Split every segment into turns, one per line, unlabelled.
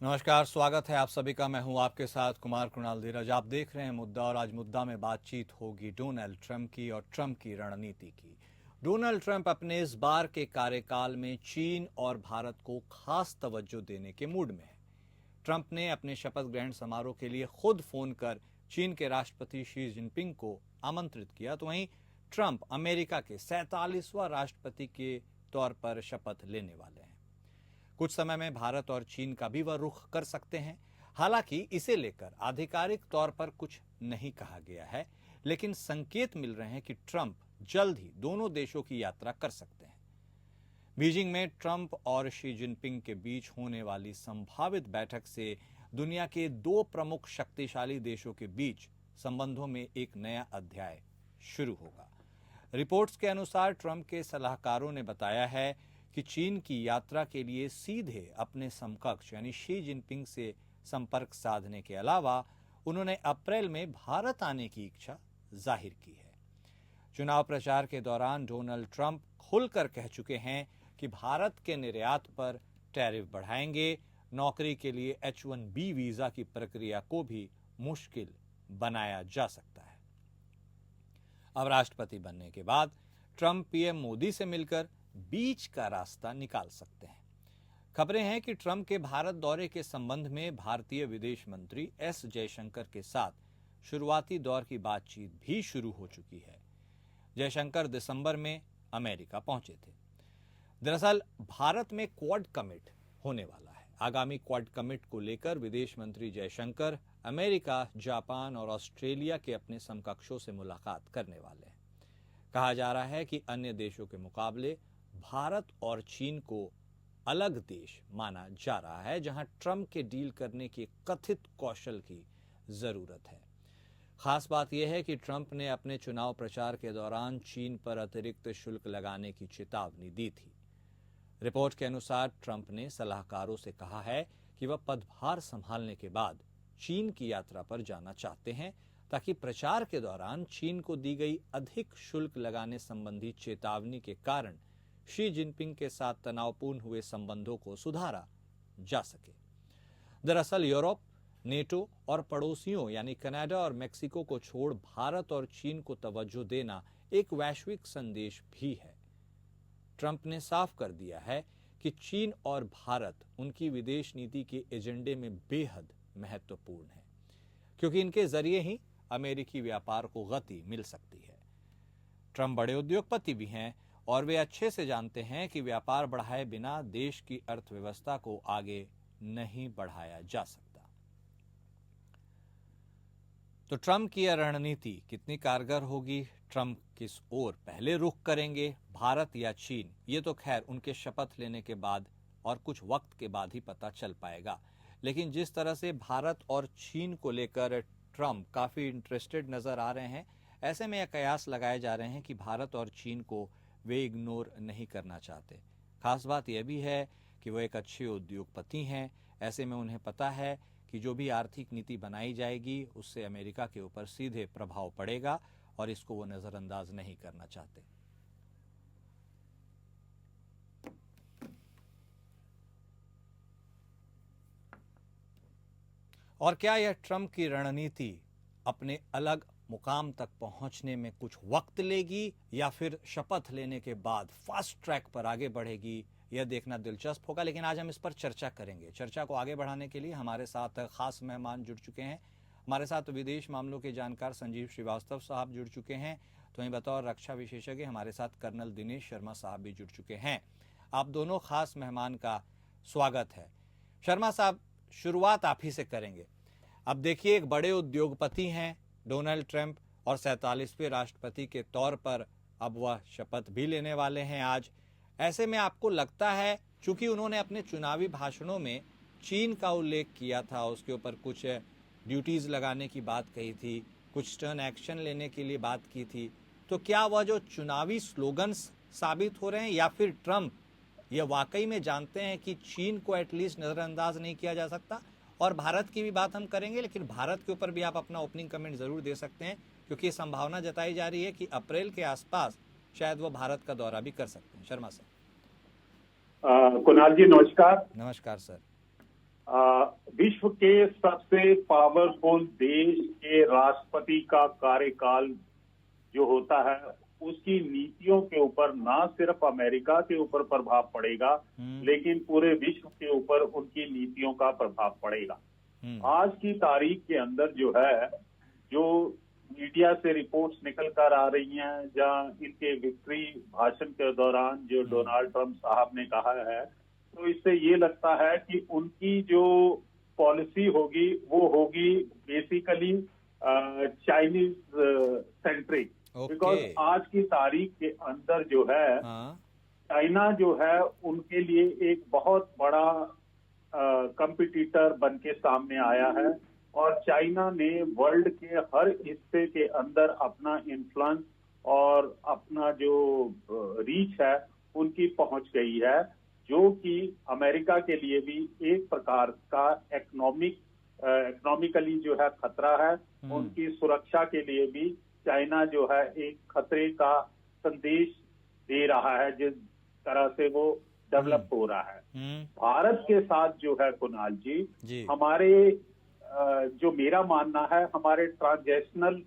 नमस्कार, स्वागत है आप सभी का। मैं हूं आपके साथ कुमार कृणाल धीरज। आप देख रहे हैं मुद्दा, और आज मुद्दा में बातचीत होगी डोनाल्ड ट्रंप की और ट्रंप की रणनीति की। डोनाल्ड ट्रंप अपने इस बार के कार्यकाल में चीन और भारत को खास तवज्जो देने के मूड में है। ट्रंप ने अपने शपथ ग्रहण समारोह के लिए खुद फोन कर चीन के राष्ट्रपति शी जिनपिंग को आमंत्रित किया, तो वहीं ट्रंप अमेरिका के 47वां राष्ट्रपति के तौर पर शपथ लेने वाले हैं। कुछ समय में भारत और चीन का भी वह रुख कर सकते हैं। हालांकि इसे लेकर आधिकारिक तौर पर कुछ नहीं कहा गया है, लेकिन संकेत मिल रहे हैं कि ट्रंप जल्द ही दोनों देशों की यात्रा कर सकते हैं। बीजिंग में ट्रंप और शी जिनपिंग के बीच होने वाली संभावित बैठक से दुनिया के दो प्रमुख शक्तिशाली देशों के बीच संबंधों में एक नया अध्याय शुरू होगा। रिपोर्ट्स के अनुसार ट्रंप के सलाहकारों ने बताया है कि चीन की यात्रा के लिए सीधे अपने समकक्ष यानी शी जिनपिंग से संपर्क साधने के अलावा उन्होंने अप्रैल में भारत आने की इच्छा जाहिर की है। चुनाव प्रचार के दौरान डोनाल्ड ट्रंप खुलकर कह चुके हैं कि भारत के निर्यात पर टैरिफ बढ़ाएंगे, नौकरी के लिए H-1B वीजा की प्रक्रिया को भी मुश्किल बनाया जा सकता है। अब राष्ट्रपति बनने के बाद ट्रंप पीएम मोदी से मिलकर बीच का रास्ता निकाल सकते हैं। खबरें हैं कि ट्रंप के भारत दौरे के संबंध में भारतीय विदेश मंत्री एस जयशंकर के साथ शुरुआती दौर की बातचीत भी शुरू हो चुकी है। जयशंकर दिसंबर में अमेरिका पहुंचे थे। दरअसल भारत में क्वाड कमिट होने वाला है। आगामी क्वाड कमिट को लेकर विदेश मंत्री जयशंकर अमेरिका, जापान और ऑस्ट्रेलिया के अपने समकक्षों से मुलाकात करने वाले हैं। कहा जा रहा है कि अन्य देशों के मुकाबले भारत और चीन को अलग देश माना जा रहा है, जहां ट्रंप के डील करने के कथित कौशल की जरूरत है। खास बात यह है कि ट्रंप ने अपने चुनाव प्रचार के दौरान चीन पर अतिरिक्त शुल्क लगाने की चेतावनी दी थी। रिपोर्ट के अनुसार ट्रंप ने सलाहकारों से कहा है कि वह पदभार संभालने के बाद चीन की यात्रा पर जाना चाहते हैं, ताकि प्रचार के दौरान चीन को दी गई अधिक शुल्क लगाने संबंधी चेतावनी के कारण शी जिनपिंग के साथ तनावपूर्ण हुए संबंधों को सुधारा जा सके। दरअसल यूरोप, नेटो और पड़ोसियों यानी कनाडा और मेक्सिको को छोड़ भारत और चीन को तवज्जो देना एक वैश्विक संदेश भी है। ट्रंप ने साफ कर दिया है कि चीन और भारत उनकी विदेश नीति के एजेंडे में बेहद महत्वपूर्ण है, क्योंकि इनके जरिए ही अमेरिकी व्यापार को गति मिल सकती है। ट्रंप बड़े उद्योगपति भी हैं और वे अच्छे से जानते हैं कि व्यापार बढ़ाए बिना देश की अर्थव्यवस्था को आगे नहीं बढ़ाया जा सकता। तो ट्रंप की यह रणनीति कितनी कारगर होगी, ट्रंप किस ओर पहले रुख करेंगे, भारत या चीन, ये तो खैर उनके शपथ लेने के बाद और कुछ वक्त के बाद ही पता चल पाएगा। लेकिन जिस तरह से भारत और चीन को लेकर ट्रंप काफी इंटरेस्टेड नजर आ रहे हैं, ऐसे में यह कयास लगाए जा रहे हैं कि भारत और चीन को वे इग्नोर नहीं करना चाहते। खास बात यह भी है कि वो एक अच्छे उद्योगपति हैं। ऐसे में उन्हें पता है कि जो भी आर्थिक नीति बनाई जाएगी उससे अमेरिका के ऊपर सीधे प्रभाव पड़ेगा, और इसको वो नजरअंदाज नहीं करना चाहते। और क्या यह ट्रंप की रणनीति अपने अलग मुकाम तक पहुंचने में कुछ वक्त लेगी, या फिर शपथ लेने के बाद फास्ट ट्रैक पर आगे बढ़ेगी, यह देखना दिलचस्प होगा। लेकिन आज हम इस पर चर्चा करेंगे। चर्चा को आगे बढ़ाने के लिए हमारे साथ खास मेहमान जुड़ चुके हैं। हमारे साथ विदेश मामलों के जानकार संजीव श्रीवास्तव साहब जुड़ चुके हैं, तो वहीं बतौर रक्षा विशेषज्ञ हमारे साथ कर्नल दिनेश शर्मा साहब भी जुड़ चुके हैं। आप दोनों खास मेहमान का स्वागत है। शर्मा साहब, शुरुआत आप ही से करेंगे। अब देखिए, एक बड़े उद्योगपति हैं डोनाल्ड ट्रंप, और 47वें राष्ट्रपति के तौर पर अब वह शपथ भी लेने वाले हैं आज। ऐसे में आपको लगता है, चूंकि उन्होंने अपने चुनावी भाषणों में चीन का उल्लेख किया था, उसके ऊपर कुछ ड्यूटीज लगाने की बात कही थी, कुछ स्टर्न एक्शन लेने के लिए बात की थी, तो क्या वह जो चुनावी स्लोगन्स साबित हो रहे हैं, या फिर ट्रंप यह वाकई में जानते हैं कि चीन को एटलीस्ट नजरअंदाज नहीं किया जा सकता? और भारत की भी बात हम करेंगे, लेकिन भारत के ऊपर भी आप अपना ओपनिंग कमेंट जरूर दे सकते हैं, क्योंकि ये संभावना जताई जा रही है कि अप्रैल के आसपास शायद वो भारत का दौरा भी कर सकते हैं। शर्मा सर।
कुणाल जी नमस्कार।
नमस्कार सर।
विश्व के सबसे पावरफुल देश के राष्ट्रपति का कार्यकाल जो होता है उसकी नीतियों के ऊपर ना सिर्फ अमेरिका के ऊपर प्रभाव पड़ेगा, लेकिन पूरे विश्व के ऊपर उनकी नीतियों का प्रभाव पड़ेगा। आज की तारीख के अंदर जो है, जो मीडिया से रिपोर्ट्स निकल कर आ रही हैं, जहां इनके विक्ट्री भाषण के दौरान जो डोनाल्ड ट्रंप साहब ने कहा है, तो इससे ये लगता है कि उनकी जो पॉलिसी होगी वो होगी बेसिकली चाइनीज सेंट्रिक। बिकॉज आज की तारीख के अंदर जो है चाइना जो है उनके लिए एक बहुत बड़ा कंपटीटर बन के सामने आया है, और चाइना ने वर्ल्ड के हर हिस्से के अंदर अपना इन्फ्लुएंस और अपना जो रीच है उनकी पहुंच गई है, जो कि अमेरिका के लिए भी एक प्रकार का इकोनॉमिकली जो है खतरा है। उनकी सुरक्षा के लिए भी चाइना जो है एक खतरे का संदेश दे रहा है, जिस तरह से वो डेवलप हो रहा है। भारत के साथ जो है कुणाल जी हमारे जो मेरा मानना है, हमारे ट्रांजैक्शनल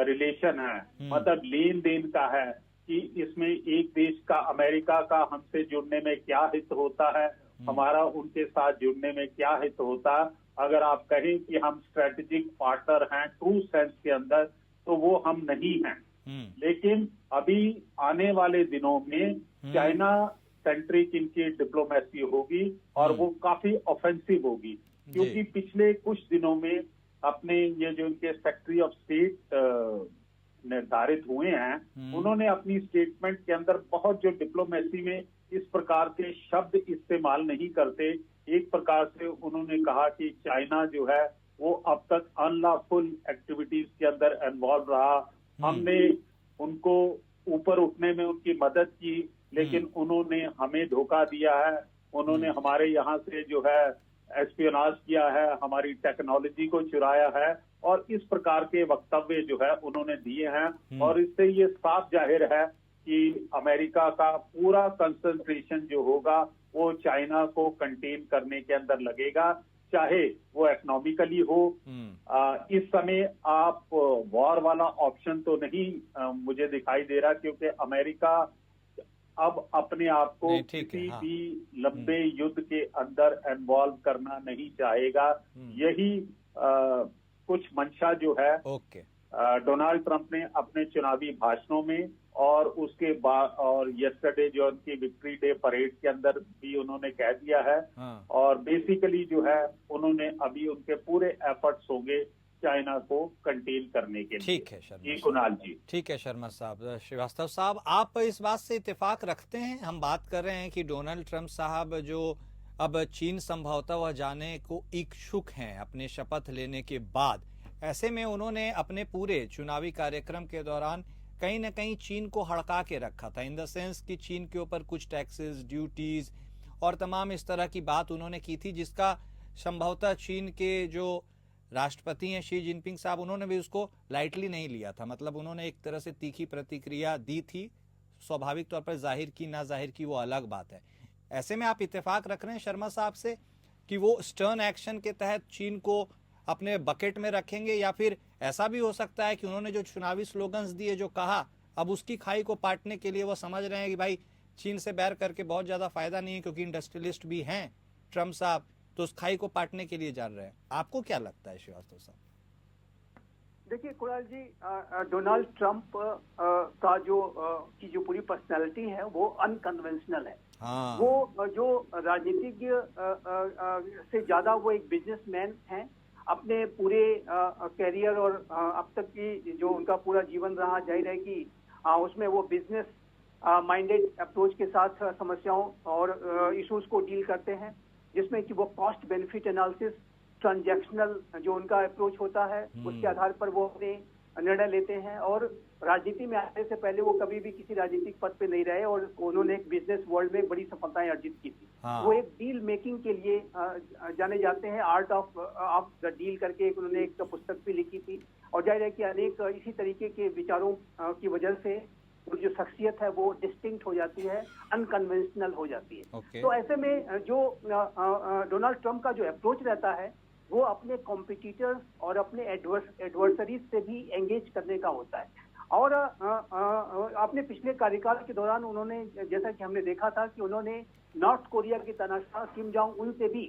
रिलेशन है, मतलब लेन देन का है कि इसमें एक देश का, अमेरिका का हमसे जुड़ने में क्या हित होता है, हमारा उनके साथ जुड़ने में क्या हित होता है। अगर आप कहें कि हम स्ट्रेटेजिक पार्टनर हैं ट्रू सेंस के अंदर, तो वो हम नहीं हैं। लेकिन अभी आने वाले दिनों में चाइना सेंट्रिक इनकी डिप्लोमेसी होगी और वो काफी ऑफेंसिव होगी, क्योंकि पिछले कुछ दिनों में अपने ये जो इनके सेक्रेटरी ऑफ स्टेट निर्धारित हुए हैं, उन्होंने अपनी स्टेटमेंट के अंदर बहुत, जो डिप्लोमेसी में इस प्रकार के शब्द इस्तेमाल नहीं करते, एक प्रकार से उन्होंने कहा कि चाइना जो है वो अब तक अनलॉफुल एक्टिविटीज के अंदर इन्वॉल्व रहा। हमने उनको ऊपर उठने में उनकी मदद की, लेकिन उन्होंने हमें धोखा दिया है। उन्होंने हमारे यहाँ से जो है एस्पियोनाज किया है, हमारी टेक्नोलॉजी को चुराया है, और इस प्रकार के वक्तव्य जो है उन्होंने दिए हैं। और इससे ये साफ जाहिर है कि अमेरिका का पूरा कंसंट्रेशन जो होगा वो चाइना को कंटेन करने के अंदर लगेगा, चाहे वो इकोनॉमिकली हो। इस समय आप वॉर वाला ऑप्शन तो नहीं मुझे दिखाई दे रहा, क्योंकि अमेरिका अब अपने आप को किसी भी लंबे युद्ध के अंदर इन्वॉल्व करना नहीं चाहेगा। यही कुछ मंशा जो है डोनाल्ड ट्रंप ने अपने चुनावी भाषणों में, और उसके बाद और यस्टरडे जो उनकी विक्ट्री डे परेड के अंदर भी उन्होंने कह दिया है। और बेसिकली जो है उन्होंने अभी उनके पूरे एफर्ट्स होंगे चाइना को कंटेन करने के लिए।
ठीक है शर्मा
कुणाल जी।
ठीक है शर्मा साहब। श्रीवास्तव साहब, आप इस बात से इत्तेफाक रखते हैं? हम बात कर रहे हैं कि डोनाल्ड ट्रंप साहब जो अब चीन संभवतः वह जाने को इच्छुक हैं अपने शपथ लेने के बाद, ऐसे में उन्होंने अपने पूरे चुनावी कार्यक्रम के दौरान कहीं न कहीं चीन को हड़का के रखा था, इन द सेंस कि चीन के ऊपर कुछ टैक्सेस, ड्यूटीज और तमाम इस तरह की बात उन्होंने की थी, जिसका संभवतः चीन के जो राष्ट्रपति हैं शी जिनपिंग साहब, उन्होंने भी उसको लाइटली नहीं लिया था। मतलब उन्होंने एक तरह से तीखी प्रतिक्रिया दी थी, स्वाभाविक तौर पर जाहिर की ना जाहिर की वो अलग बात है। ऐसे में आप इत्तेफाक रख रहे हैं शर्मा साहब से कि वो स्टर्न एक्शन के तहत चीन को अपने बकेट में रखेंगे, या फिर ऐसा भी हो सकता है कि उन्होंने जो चुनावी स्लोगन्स दिए, जो कहा, अब उसकी खाई को पाटने के लिए वो समझ रहे हैं कि भाई चीन से बैर करके बहुत ज्यादा फायदा नहीं है, क्योंकि इंडस्ट्रियलिस्ट भी हैं ट्रंप साहब, तो उस खाई को पाटने के लिए जा रहे हैं। आपको क्या लगता है श्रीवास्तव साहब?
देखिए कुणाल जी, डोनाल्ड ट्रंप का जो पूरी पर्सनालिटी है वो अनकन्वेंशनल है। वो जो राजनीतिज्ञ से ज्यादा वो एक बिजनेसमैन हैं। अपने पूरे कैरियर और अब तक की जो उनका पूरा जीवन रहा, जाहिर है कि उसमें वो बिजनेस माइंडेड अप्रोच के साथ समस्याओं और इश्यूज को डील करते हैं, जिसमें कि वो कॉस्ट बेनिफिट एनालिसिस, ट्रांजैक्शनल जो उनका अप्रोच होता है उसके आधार पर वो अपने निर्णय लेते हैं। और राजनीति में आने से पहले वो कभी भी किसी राजनीतिक पद पे नहीं रहे, और उन्होंने एक बिजनेस वर्ल्ड में बड़ी सफलताएं अर्जित की थी। वो एक डील मेकिंग के लिए जाने जाते हैं, आर्ट ऑफ द डील करके उन्होंने एक पुस्तक भी लिखी थी। और जाहिर है कि अनेक इसी तरीके के विचारों की वजह से उनकी जो शख्सियत है वो डिस्टिंक्ट हो जाती है, अनकन्वेंशनल हो जाती है।
Okay.
तो ऐसे में जो डोनाल्ड ट्रंप का जो अप्रोच रहता है वो अपने कॉम्पिटिटर्स और अपने एडवर्सरीज से भी एंगेज करने का होता है। और अपने पिछले कार्यकाल के दौरान उन्होंने, जैसा कि हमने देखा था कि उन्होंने नॉर्थ कोरिया के तानाशाह किम जोंग उन से भी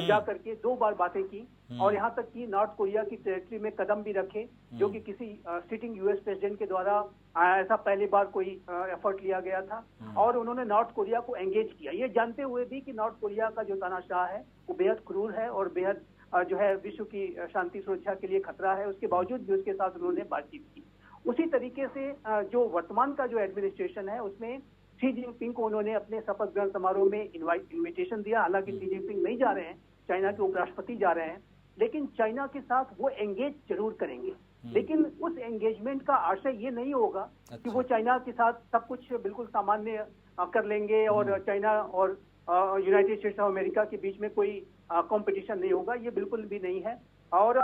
जा करके 2 बार बातें की और यहाँ तक कि नॉर्थ कोरिया की टेरिटरी में कदम भी रखे, जो कि किसी सिटिंग यूएस प्रेसिडेंट के द्वारा ऐसा पहली बार कोई एफर्ट लिया गया था। और उन्होंने नॉर्थ कोरिया को एंगेज किया, ये जानते हुए भी कि नॉर्थ कोरिया का जो तानाशाह है वो बेहद क्रूर है और बेहद जो है विश्व की शांति सुरक्षा के लिए खतरा है। उसके बावजूद भी उसके साथ उन्होंने बातचीत की। उसी तरीके से जो वर्तमान का जो एडमिनिस्ट्रेशन है उसमें शी जिनपिंग को उन्होंने अपने शपथ ग्रहण समारोह में इन्विटेशन दिया। हालांकि शी जिनपिंग नहीं जा रहे हैं, चाइना के उपराष्ट्रपति जा रहे हैं, लेकिन चाइना के साथ वो एंगेज जरूर करेंगे। लेकिन उस एंगेजमेंट का आशय ये नहीं होगा कि वो चाइना के साथ सब कुछ बिल्कुल सामान्य कर लेंगे और चाइना और यूनाइटेड स्टेट्स ऑफ अमेरिका के बीच में कोई कंपटीशन नहीं होगा, ये बिल्कुल भी नहीं है। और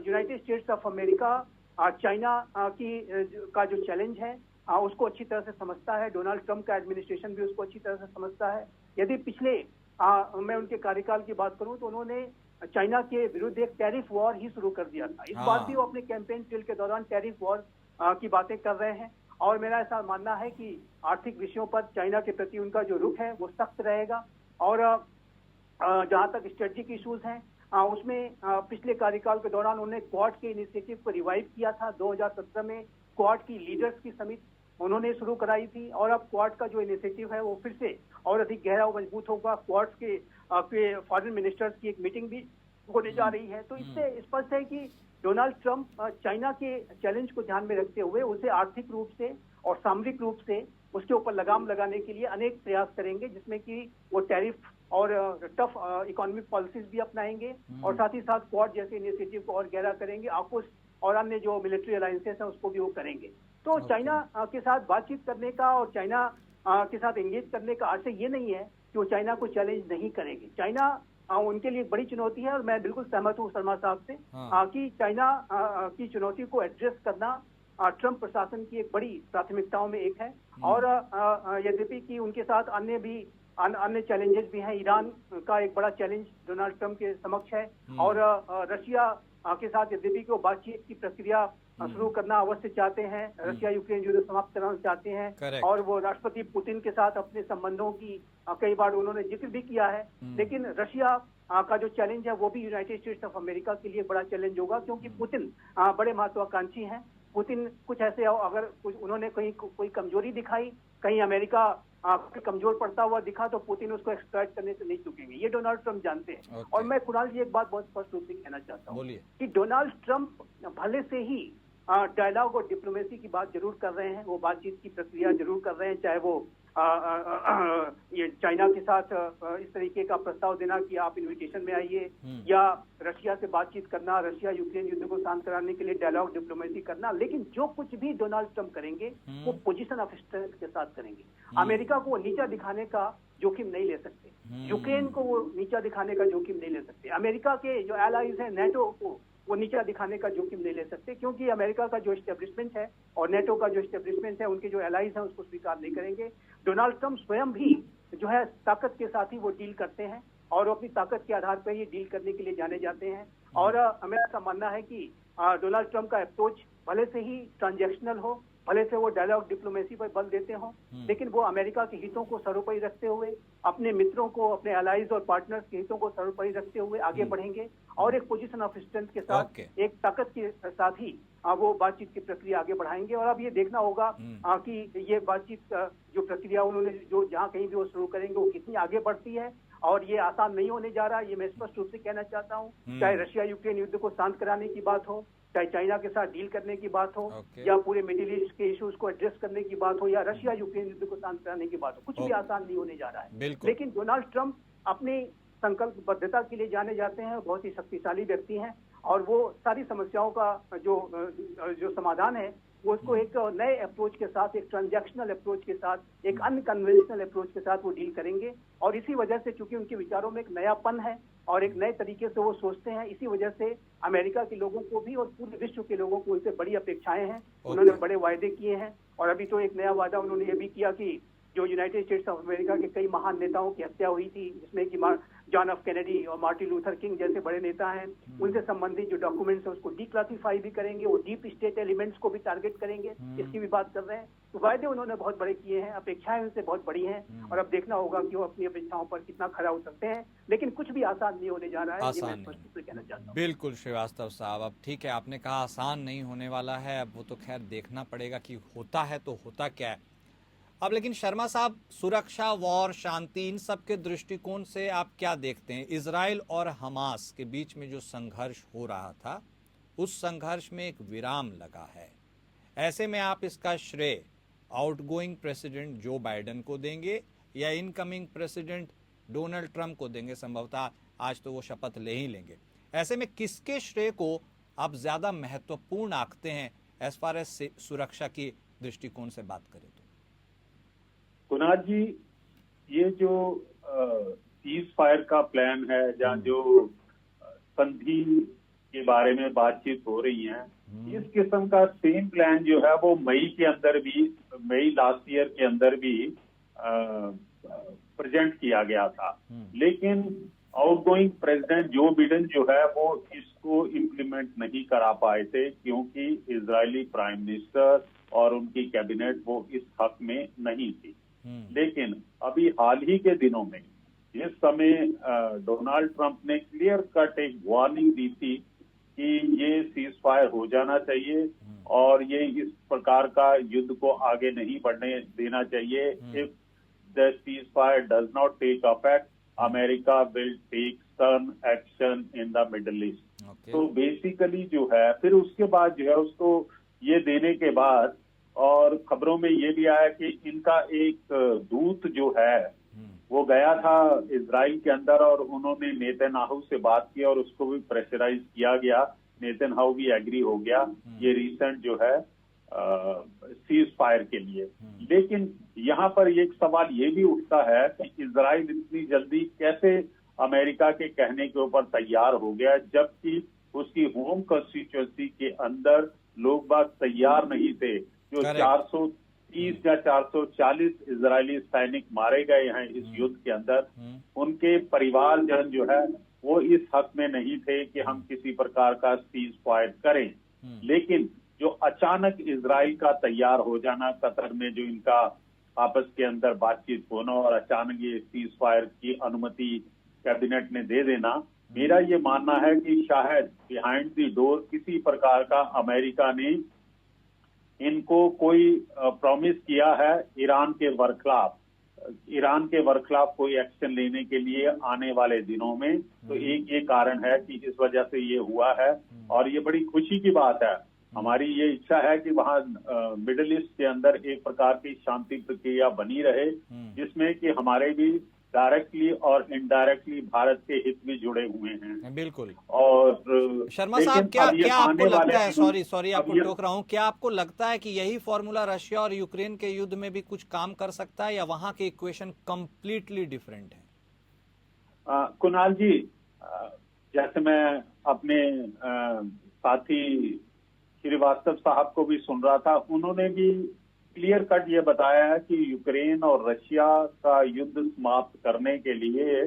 United states of America China का जो चैलेंज है उसको अच्छी तरह से समझता है। डोनाल्ड ट्रंप का एडमिनिस्ट्रेशन भी उसको अच्छी तरह से समझता है। यदि पिछले मैं उनके कार्यकाल की बात करूं तो उन्होंने चाइना के विरुद्ध एक टैरिफ वॉर ही शुरू कर दिया था। इस बार भी वो अपने कैंपेन ट्रेल के दौरान टैरिफ वॉर की बातें कर रहे हैं और मेरा ऐसा मानना है कि आर्थिक विषयों पर चाइना के प्रति उनका जो रुख है वो सख्त रहेगा। और जहां तक स्ट्रेटेजिक इश्यूज हैं उसमें पिछले कार्यकाल के दौरान उन्होंने क्वाड के इनिशिएटिव को रिवाइव किया था। 2017 में क्वाड की लीडर्स की समिति उन्होंने शुरू कराई थी और अब क्वाड का जो इनिशिएटिव है वो फिर से और अधिक गहरा और मजबूत होगा। क्वाड के फॉरेन मिनिस्टर्स की एक मीटिंग भी होने जा रही है। तो इससे स्पष्ट है कि डोनाल्ड ट्रंप चाइना के चैलेंज को ध्यान में रखते हुए उसे आर्थिक रूप से और सामरिक रूप से उसके ऊपर लगाम लगाने के लिए अनेक प्रयास करेंगे, जिसमें कि वो टैरिफ और टफ इकोनॉमिक पॉलिसीज भी अपनाएंगे और साथ ही साथ क्वाड जैसे इनिशिएटिव को और गहरा करेंगे। आकुश और अन्य जो मिलिट्री अलायंसेस हैं उसको भी वो करेंगे। तो चाइना के साथ बातचीत करने का और चाइना के साथ एंगेज करने का आशय ये नहीं है कि वो चाइना को चैलेंज नहीं करेंगे। चाइना उनके लिए एक बड़ी चुनौती है और मैं बिल्कुल सहमत हूँ शर्मा साहब से कि चाइना की चुनौती को एड्रेस करना ट्रंप प्रशासन की एक बड़ी प्राथमिकताओं में एक है। और यद्यपि कि उनके साथ अन्य चैलेंजेस भी हैं। ईरान का एक बड़ा चैलेंज डोनाल्ड ट्रंप के समक्ष है और रशिया के साथ यद्यपि कि वो बातचीत की प्रक्रिया शुरू करना अवश्य चाहते हैं, रशिया यूक्रेन युद्ध समाप्त करना चाहते हैं और वो राष्ट्रपति पुतिन के साथ अपने संबंधों की कई बार उन्होंने जिक्र भी किया है। लेकिन रशिया का जो चैलेंज है वो भी यूनाइटेड स्टेट्स ऑफ अमेरिका के लिए बड़ा चैलेंज होगा, क्योंकि पुतिन बड़े महत्वाकांक्षी हैं। पुतिन कुछ ऐसे अगर उन्होंने कहीं कोई कमजोरी दिखाई, कहीं अमेरिका कमजोर पड़ता हुआ दिखा तो पुतिन उसको एक्सप्लॉइट करने से नहीं चुकेंगे, ये डोनाल्ड ट्रंप जानते हैं। और मैं कुणाल जी एक बात बहुत स्पष्ट रूप से कहना चाहता हूँ कि डोनाल्ड ट्रंप भले से ही डायलॉग और डिप्लोमेसी की बात जरूर कर रहे हैं, वो बातचीत की प्रक्रिया जरूर कर रहे हैं, चाहे वो ये चाइना के साथ इस तरीके का प्रस्ताव देना कि आप इन्विटेशन में आइए, या रशिया से बातचीत करना, रशिया यूक्रेन युद्ध को शांत कराने के लिए डायलॉग डिप्लोमेसी करना। लेकिन जो कुछ भी डोनाल्ड ट्रंप करेंगे वो पोजीशन ऑफ स्ट्रेंथ के साथ करेंगे। अमेरिका को वो नीचा दिखाने का जोखिम नहीं ले सकते, यूक्रेन को वो नीचा दिखाने का जोखिम नहीं ले सकते, अमेरिका के जो एलाइज हैं नेटो को वो नीचा दिखाने का जोखिम नहीं ले सकते, क्योंकि अमेरिका का जो एस्टेब्लिशमेंट है और नेटो का जो एस्टेब्लिशमेंट है उनके जो एलाइज हैं उसको स्वीकार नहीं करेंगे। डोनाल्ड ट्रंप स्वयं भी जो है ताकत के साथ ही वो डील करते हैं और अपनी ताकत के आधार पर ही डील करने के लिए जाने जाते हैं। और अमेरिका का मानना है कि डोनाल्ड ट्रंप का अप्रोच भले से ही ट्रांजैक्शनल हो, भले से वो डायलॉग डिप्लोमेसी पर बल देते हों, लेकिन वो अमेरिका के हितों को सर्वोपरि रखते हुए, अपने मित्रों को, अपने अलाइज और पार्टनर्स के हितों को सर्वोपरि रखते हुए आगे बढ़ेंगे और एक पोजीशन ऑफ स्ट्रेंथ के साथ, एक ताकत के साथ ही वो बातचीत की प्रक्रिया आगे बढ़ाएंगे। और अब ये देखना होगा कि ये बातचीत जो प्रक्रिया उन्होंने जो जहाँ कहीं भी वो शुरू करेंगे वो कितनी आगे बढ़ती है, और ये आसान नहीं होने जा रहा, ये मैं स्पष्ट रूप से कहना चाहता हूँ। चाहे रशिया यूक्रेन युद्ध को शांत कराने की बात हो, चाहे चाइना के साथ डील करने की बात हो, या पूरे मिडिल ईस्ट के इश्यूज को एड्रेस करने की बात हो, या रशिया यूक्रेन युद्ध को शांत कराने की बात हो, कुछ भी आसान नहीं होने जा रहा है। लेकिन डोनाल्ड ट्रंप अपनी संकल्पबद्धता के लिए जाने जाते हैं, बहुत ही शक्तिशाली व्यक्ति हैं और वो सारी समस्याओं का जो समाधान है वो उसको एक नए अप्रोच के साथ, एक ट्रांजैक्शनल अप्रोच के साथ, एक अनकन्वेंशनल अप्रोच के साथ वो डील करेंगे। और इसी वजह से, चूंकि उनके विचारों में एक नयापन है और एक नए तरीके से वो सोचते हैं, इसी वजह से अमेरिका के लोगों को भी और पूरे विश्व के लोगों को उनसे बड़ी अपेक्षाएं हैं। उन्होंने बड़े वायदे किए हैं और अभी तो एक नया वादा उन्होंने ये भी किया कि जो यूनाइटेड स्टेट्स ऑफ अमेरिका के कई महान नेताओं की हत्या हुई थी, जिसमें कि जॉन एफ कैनेडी और मार्टिन लूथर किंग जैसे बड़े नेता हैं, उनसे संबंधित जो डॉक्यूमेंट्स है उसको डीक्लासिफाई भी करेंगे, वो डीप स्टेट एलिमेंट्स को भी टारगेट करेंगे, इसकी भी बात कर रहे हैं। तो वायदे उन्होंने बहुत बड़े किए हैं, अपेक्षाएं उनसे बहुत बड़ी हैं और अब देखना होगा कि वो अपनी अपेक्षाओं पर कितना खरा उतरते हैं। लेकिन कुछ भी आसान नहीं होने जा रहा है, ये मैं स्पष्ट रूप से कहना चाहता हूँ।
बिल्कुल श्रीवास्तव साहब, अब ठीक है, आपने कहा आसान नहीं होने वाला है, अब वो तो खैर देखना पड़ेगा कि होता है तो होता क्या है। अब लेकिन शर्मा साहब, सुरक्षा, वॉर, शांति, इन सब के दृष्टिकोण से आप क्या देखते हैं? इजराइल और हमास के बीच में जो संघर्ष हो रहा था, उस संघर्ष में एक विराम लगा है। ऐसे में आप इसका श्रेय आउटगोइंग प्रेसिडेंट जो बाइडेन को देंगे या इनकमिंग प्रेसिडेंट डोनाल्ड ट्रंप को देंगे? संभवतः आज तो वो शपथ ले ही लेंगे। ऐसे में किसके श्रेय को आप ज्यादा महत्वपूर्ण आंकते हैं एज फार एज सुरक्षा की दृष्टिकोण से बात करें तो?
कुणाल जी, ये जो सीज फायर का प्लान है, जहाँ जो संधि के बारे में बातचीत हो रही है, इस किस्म का सेम प्लान जो है वो मई लास्ट ईयर के अंदर भी प्रेजेंट किया गया था। लेकिन आउटगोइंग प्रेसिडेंट जो बिडेन जो है वो इसको इम्प्लीमेंट नहीं करा पाए थे, क्योंकि इजरायली प्राइम मिनिस्टर और उनकी कैबिनेट वो इस हक में नहीं थी। लेकिन अभी हाल ही के दिनों में जिस समय डोनाल्ड ट्रंप ने क्लियर कट एक वार्निंग दी थी कि ये सीज फायर हो जाना चाहिए और ये इस प्रकार का युद्ध को आगे नहीं बढ़ने देना चाहिए, if the cease fire does not take effect, America will take stern action in the Middle East. तो बेसिकली जो है, फिर उसके बाद जो है उसको ये देने के बाद, और खबरों में ये भी आया कि इनका एक दूत जो है वो गया था इजराइल के अंदर और उन्होंने नेतन्याहू से बात की और उसको भी प्रेशराइज किया गया। नेतन्याहू भी एग्री हो गया ये रिसेंट जो है सीज फायर के लिए। लेकिन यहाँ पर एक सवाल ये भी उठता है कि इजराइल इतनी जल्दी कैसे अमेरिका के कहने के ऊपर तैयार हो गया, जबकि उसकी होम कॉन्स्टिट्यूएंसी के अंदर लोग बाग तैयार नहीं थे। जो 430 या 440 इजरायली सैनिक मारे गए हैं इस युद्ध के अंदर, उनके परिवारजन जो है वो इस हक में नहीं थे कि हम किसी प्रकार का सीज फायर करें। लेकिन जो अचानक इजराइल का तैयार हो जाना, कतर में जो इनका आपस के अंदर बातचीत होना और अचानक ये सीज फायर की अनुमति कैबिनेट ने दे देना, मेरा ये मानना है कि शायद बिहाइंड द डोर किसी प्रकार का अमेरिका ने इनको कोई प्रॉमिस किया है ईरान के बरखिलाफ कोई एक्शन लेने के लिए आने वाले दिनों में। तो एक ये कारण है कि इस वजह से ये हुआ है और ये बड़ी खुशी की बात है। हमारी ये इच्छा है कि वहाँ मिडिल ईस्ट के अंदर एक प्रकार की शांति प्रक्रिया बनी रहे, जिसमें कि हमारे भी डायरेक्टली और इनडायरेक्टली भारत के हित भी जुड़े हुए हैं।
बिल्कुल।
और
शर्मा साहब, क्या आपको लगता है, सॉरी आपको टोक रहा हूँ, क्या आपको लगता है कि यही फॉर्मूला रशिया और यूक्रेन के युद्ध में भी कुछ काम कर सकता है, या वहां के इक्वेशन कंप्लीटली डिफरेंट है?
कुणाल जी, जैसे मैं अपने साथी श्रीवास्तव साहब को भी सुन रहा था, उन्होंने भी क्लियर कट ये बताया है कि यूक्रेन और रशिया का युद्ध समाप्त करने के लिए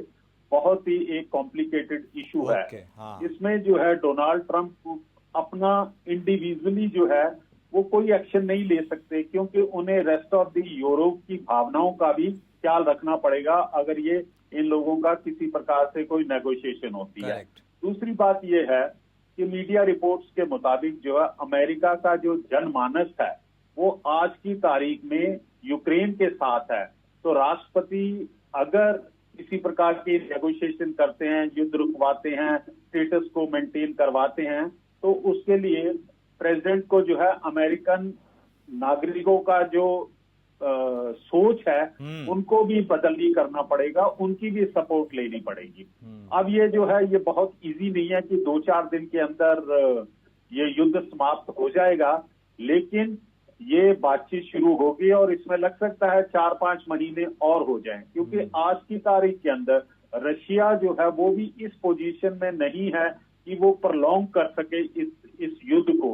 बहुत ही एक कॉम्प्लिकेटेड इशू है।
हाँ।
इसमें जो है डोनाल्ड ट्रंप अपना इंडिविजुअली जो है वो कोई एक्शन नहीं ले सकते, क्योंकि उन्हें रेस्ट ऑफ द यूरोप की भावनाओं का भी ख्याल रखना पड़ेगा अगर ये इन लोगों का किसी प्रकार से कोई नेगोशिएशन होती है। दूसरी बात ये है कि मीडिया रिपोर्ट्स के मुताबिक जो है अमेरिका का जो जनमानस है वो आज की तारीख में यूक्रेन के साथ है। तो राष्ट्रपति अगर किसी प्रकार की नेगोशिएशन करते हैं, युद्ध रुकवाते हैं, स्टेटस को मेंटेन करवाते हैं, तो उसके लिए प्रेसिडेंट को जो है अमेरिकन नागरिकों का जो सोच है उनको भी बदली करना पड़ेगा, उनकी भी सपोर्ट लेनी पड़ेगी। अब ये जो है ये बहुत इजी नहीं है कि 2-4 दिन के अंदर ये युद्ध समाप्त हो जाएगा, लेकिन ये बातचीत शुरू होगी और इसमें लग सकता है 4-5 महीने और हो जाएं, क्योंकि आज की तारीख के अंदर रशिया जो है वो भी इस पोजीशन में नहीं है कि वो प्रलॉन्ग कर सके इस युद्ध को।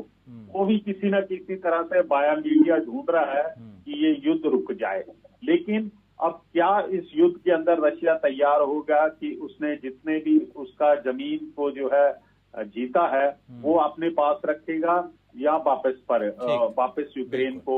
वो भी किसी न किसी तरह से बाया मीडिया ढूंढ रहा है कि ये युद्ध रुक जाए। लेकिन अब क्या इस युद्ध के अंदर रशिया तैयार होगा कि उसने जितने भी उसका जमीन को जो है जीता है वो अपने पास रखेगा या वापस यूक्रेन को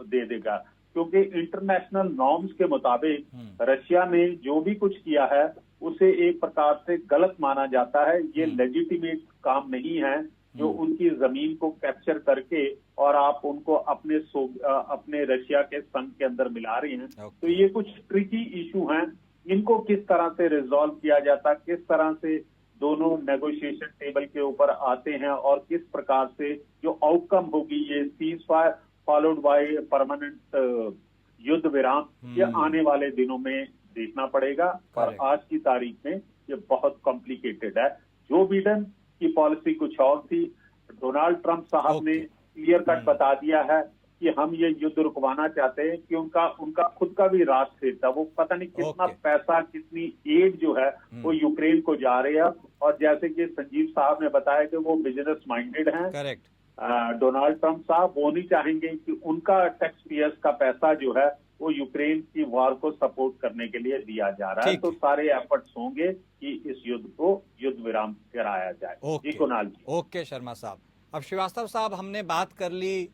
दे देगा? क्योंकि इंटरनेशनल नॉर्म्स के मुताबिक रशिया ने जो भी कुछ किया है उसे एक प्रकार से गलत माना जाता है। ये लेजिटिमेट काम नहीं है जो उनकी जमीन को कैप्चर करके और आप उनको अपने रशिया के संघ के अंदर मिला रहे हैं। तो ये कुछ ट्रिकी इशू हैं, इनको किस तरह से रिजॉल्व किया जाता, किस तरह से दोनों नेगोशिएशन टेबल के ऊपर आते हैं और किस प्रकार से जो आउटकम होगी ये cease fire followed by permanent युद्ध विराम, ये आने वाले दिनों में देखना पड़ेगा। और आज की तारीख में ये बहुत कॉम्प्लिकेटेड है। जो बिडेन की पॉलिसी कुछ और थी, डोनाल्ड ट्रंप साहब ने क्लियर कट बता दिया है कि हम ये युद्ध रुकवाना चाहते हैं, कि उनका खुद का भी राष्ट्र था, वो पता नहीं कितना पैसा, कितनी एड जो है वो यूक्रेन को जा रही है। और जैसे कि संजीव साहब ने बताया कि वो बिजनेस माइंडेड हैं।
करेक्ट।
डोनाल्ड ट्रंप साहब वो नहीं चाहेंगे कि उनका टैक्स पेयर्स का पैसा जो है वो यूक्रेन की वार को सपोर्ट करने के लिए दिया जा रहा है। तो सारे एफर्ट्स होंगे कि इस युद्ध को युद्ध विराम कराया जाए। जी कुणाल जी।
ओके शर्मा साहब। अब श्रीवास्तव साहब, हमने बात कर ली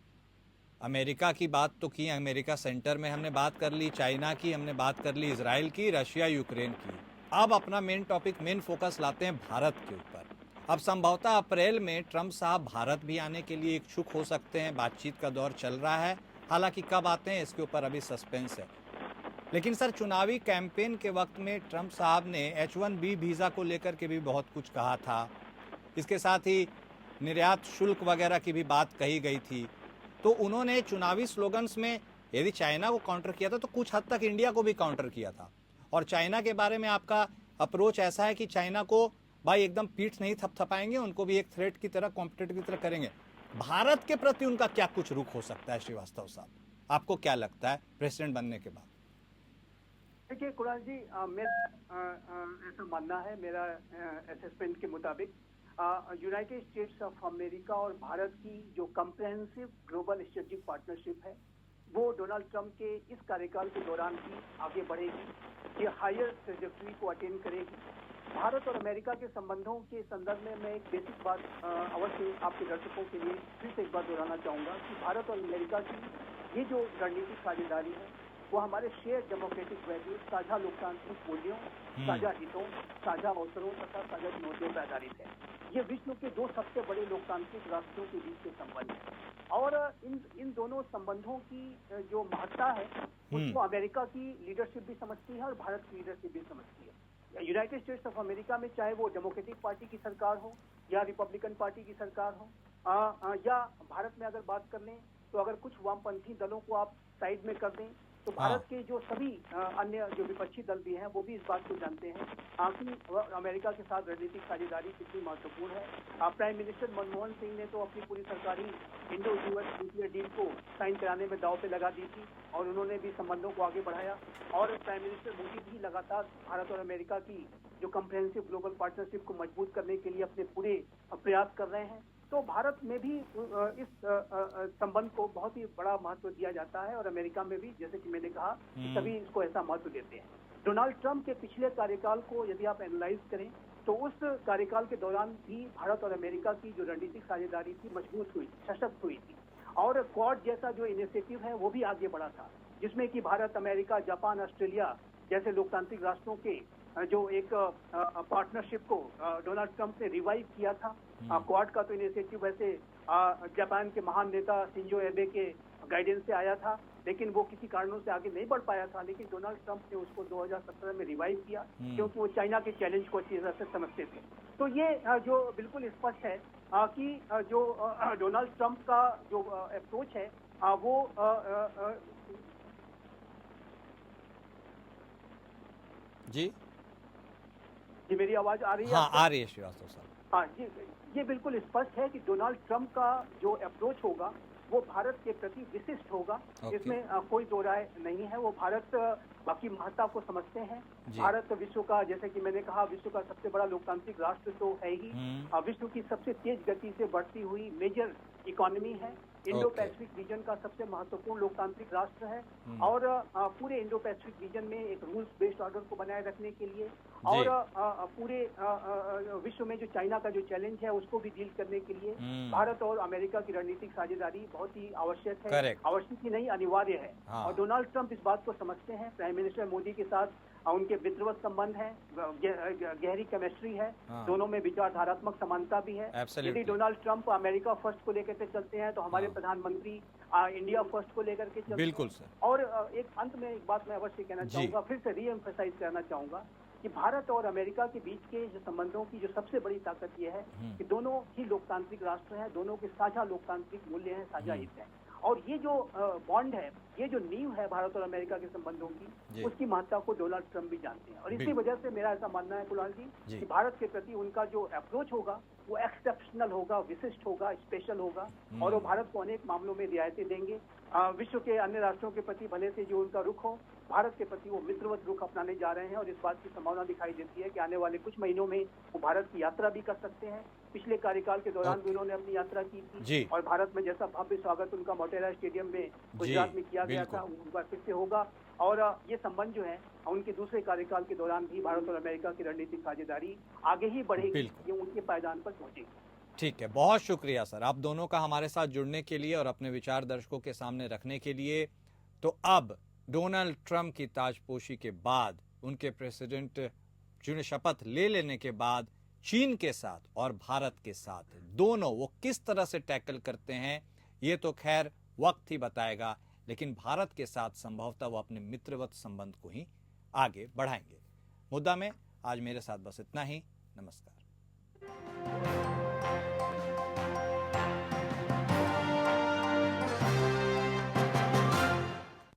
अमेरिका की, बात तो की अमेरिका सेंटर में, हमने बात कर ली चाइना की, हमने बात कर ली इजराइल की, रशिया यूक्रेन की। अब अपना मेन टॉपिक, मेन फोकस लाते हैं भारत के ऊपर। अब संभवतः अप्रैल में ट्रंप साहब भारत भी आने के लिए इच्छुक हो सकते हैं, बातचीत का दौर चल रहा है। हालांकि कब आते हैं इसके ऊपर अभी सस्पेंस है। लेकिन सर, चुनावी कैंपेन के वक्त में ट्रंप साहब ने H-1B वीज़ा को लेकर के भी बहुत कुछ कहा था। इसके साथ ही निर्यात शुल्क वगैरह की भी बात कही गई थी। तो उन्होंने चुनावी स्लोगन्स में यदि चाइना को काउंटर किया था तो कुछ हद तक इंडिया को भी काउंटर किया था। और चाइना के बारे में आपका अप्रोच ऐसा है कि चाइना को भाई एकदम पीठ नहीं थपथपाएंगे, उनको भी एक थ्रेट की तरह, कॉम्पिटिटर की तरह करेंगे। भारत के प्रति उनका क्या कुछ रुख हो सकता है श्रीवास्तव साहब, आपको क्या लगता है प्रेसिडेंट बनने के बाद?
देखिए कुणाल जी, ऐसा मानना है मेरा असेसमेंट के मुताबिक, यूनाइटेड स्टेट्स ऑफ अमेरिका और भारत की जो कम्प्रहेंसिव ग्लोबल स्ट्रेटेजिक पार्टनरशिप है वो डोनाल्ड ट्रंप के इस कार्यकाल के दौरान भी आगे बढ़ेगी। ये हायर ट्रेजेक्टरी को अटेन करेगी। भारत और अमेरिका के संबंधों के संदर्भ में मैं एक बेसिक बात अवश्य आपके दर्शकों के लिए फिर से एक बात दोहराना चाहूँगा कि भारत और अमेरिका की ये जो रणनीतिक साझेदारी है वो हमारे शेयर डेमोक्रेटिक वैल्यूज, साझा लोकतांत्रिक मूल्यों, साझा हितों, साझा अवसरों तथा साझा चुनौतियों पर आधारित है। ये विश्व के दो सबसे बड़े लोकतांत्रिक राष्ट्रों के बीच के संबंध है और इन दोनों संबंधों की जो महत्ता है उसको अमेरिका की लीडरशिप भी समझती है और भारत की लीडरशिप भी समझती है। यूनाइटेड स्टेट्स ऑफ अमेरिका में चाहे वो डेमोक्रेटिक पार्टी की सरकार हो या रिपब्लिकन पार्टी की सरकार हो, या भारत में अगर बात कर लें तो अगर कुछ वामपंथी दलों को आप साइड में कर दें तो भारत के जो सभी अन्य जो विपक्षी दल भी हैं वो भी इस बात को जानते हैं कि अमेरिका के साथ रणनीतिक साझेदारी कितनी महत्वपूर्ण है। प्राइम मिनिस्टर मनमोहन सिंह ने तो अपनी पूरी सरकारी इंडो यूएस न्यूक्लियर डील को साइन कराने में दांव पे लगा दी थी और उन्होंने भी संबंधों को आगे बढ़ाया। और प्राइम मिनिस्टर मोदी भी लगातार भारत और अमेरिका की जो कम्प्रहेंसिव ग्लोबल पार्टनरशिप को मजबूत करने के लिए अपने पूरे प्रयास कर रहे हैं। तो भारत में भी इस संबंध को बहुत ही बड़ा महत्व दिया जाता है और अमेरिका में भी, जैसे कि मैंने कहा, सभी इसको ऐसा महत्व देते हैं। डोनाल्ड ट्रंप के पिछले कार्यकाल को यदि आप एनालाइज करें तो उस कार्यकाल के दौरान भी भारत और अमेरिका की जो रणनीतिक साझेदारी थी मजबूत हुई, सशक्त हुई थी और क्वाड जैसा जो इनिशिएटिव है वो भी आगे बढ़ा था, जिसमें कि भारत, अमेरिका, जापान, ऑस्ट्रेलिया जैसे लोकतांत्रिक राष्ट्रों के जो एक पार्टनरशिप को डोनाल्ड ट्रंप ने रिवाइव किया था। क्वाड का तो इनिशिएटिव वैसे जापान के महान नेता शिंजो एबे के गाइडेंस से आया था, लेकिन वो किसी कारणों से आगे नहीं बढ़ पाया था। लेकिन डोनाल्ड ट्रंप ने उसको 2017 में रिवाइव किया क्योंकि वो चाइना के चैलेंज को अच्छी तरह से समझते थे। तो ये जो बिल्कुल स्पष्ट है कि जो डोनाल्ड ट्रंप का जो अप्रोच है वो
जी
मेरी आवाज आ रही है?
हाँ, आ रही है श्रीवास्तव साहब।
हाँ जी, ये बिल्कुल स्पष्ट है कि डोनाल्ड ट्रंप का जो अप्रोच होगा वो भारत के प्रति विशिष्ट होगा। इसमें कोई दो राय नहीं है। वो भारत बाकी महत्ता को समझते हैं। भारत विश्व का, जैसे कि मैंने कहा, विश्व का सबसे बड़ा लोकतांत्रिक राष्ट्र तो है ही, विश्व की सबसे तेज गति से बढ़ती हुई मेजर इकोनॉमी है, इंडो पैसिफिक रीजन का सबसे महत्वपूर्ण लोकतांत्रिक राष्ट्र है, और पूरे इंडो पैसिफिक रीजन में एक रूल्स बेस्ड ऑर्डर को बनाए रखने के लिए, और पूरे विश्व में जो चाइना का जो चैलेंज है उसको भी डील करने के लिए भारत और अमेरिका की रणनीतिक साझेदारी बहुत ही आवश्यक है। आवश्यक ही नहीं, अनिवार्य है। और डोनाल्ड ट्रंप इस बात को समझते हैं। प्राइम मिनिस्टर मोदी के साथ उनके मित्रवत संबंध है, गहरी केमिस्ट्री है, दोनों में विचारधारात्मक समानता भी है। यदि डोनाल्ड ट्रंप अमेरिका फर्स्ट को लेकर के चलते हैं तो हमारे प्रधानमंत्री इंडिया फर्स्ट को लेकर के चलते हैं।
बिल्कुल सर।
और एक अंत में एक बात मैं अवश्य कहना चाहूंगा, फिर से रीएम्फसाइज करना चाहूंगा कि भारत और अमेरिका के बीच के जो संबंधों की जो सबसे बड़ी ताकत यह है कि दोनों ही लोकतांत्रिक राष्ट्र हैं, दोनों के साझा लोकतांत्रिक मूल्य हैं, साझा हित हैं। और ये जो बॉन्ड है, ये जो नींव है भारत और अमेरिका के संबंधों की, उसकी महत्ता को डोनाल्ड ट्रंप भी जानते हैं। और इसी वजह से मेरा ऐसा मानना है कुणाल जी कि भारत के प्रति उनका जो अप्रोच होगा वो एक्सेप्शनल होगा, विशिष्ट होगा, स्पेशल होगा, और वो भारत को अनेक मामलों में रियायतें देंगे। विश्व के अन्य राष्ट्रों के प्रति भले से जो उनका रुख हो, भारत के प्रति वो मित्रवत रुख अपनाने जा रहे हैं। और इस बात की संभावना दिखाई देती है कि आने वाले कुछ महीनों में वो भारत की यात्रा भी कर सकते हैं। पिछले कार्यकाल के दौरान भी उन्होंने अपनी यात्रा की थी, और भारत में जैसा भव्य स्वागत उनका मोटेरा स्टेडियम में गुजरात में किया गया था, उनका फिर से होगा। और ये संबंध जो है उनके दूसरे कार्यकाल के दौरान भी भारत और अमेरिका की रणनीतिक साझेदारी आगे ही बढ़ेगी, ये उनके पायदान पर पहुंचेगी।
ठीक है, बहुत शुक्रिया सर आप दोनों का हमारे साथ जुड़ने के लिए और अपने विचार दर्शकों के सामने रखने के लिए। तो अब डोनाल्ड ट्रंप की ताजपोशी के बाद, उनके प्रेसिडेंट जिन्हें शपथ ले लेने के बाद चीन के साथ और भारत के साथ दोनों वो किस तरह से टैकल करते हैं, ये तो खैर वक्त ही बताएगा। लेकिन भारत के साथ संभवतः वो अपने मित्रवत संबंध को ही आगे बढ़ाएंगे। मुद्दा में आज मेरे साथ बस इतना ही। नमस्कार।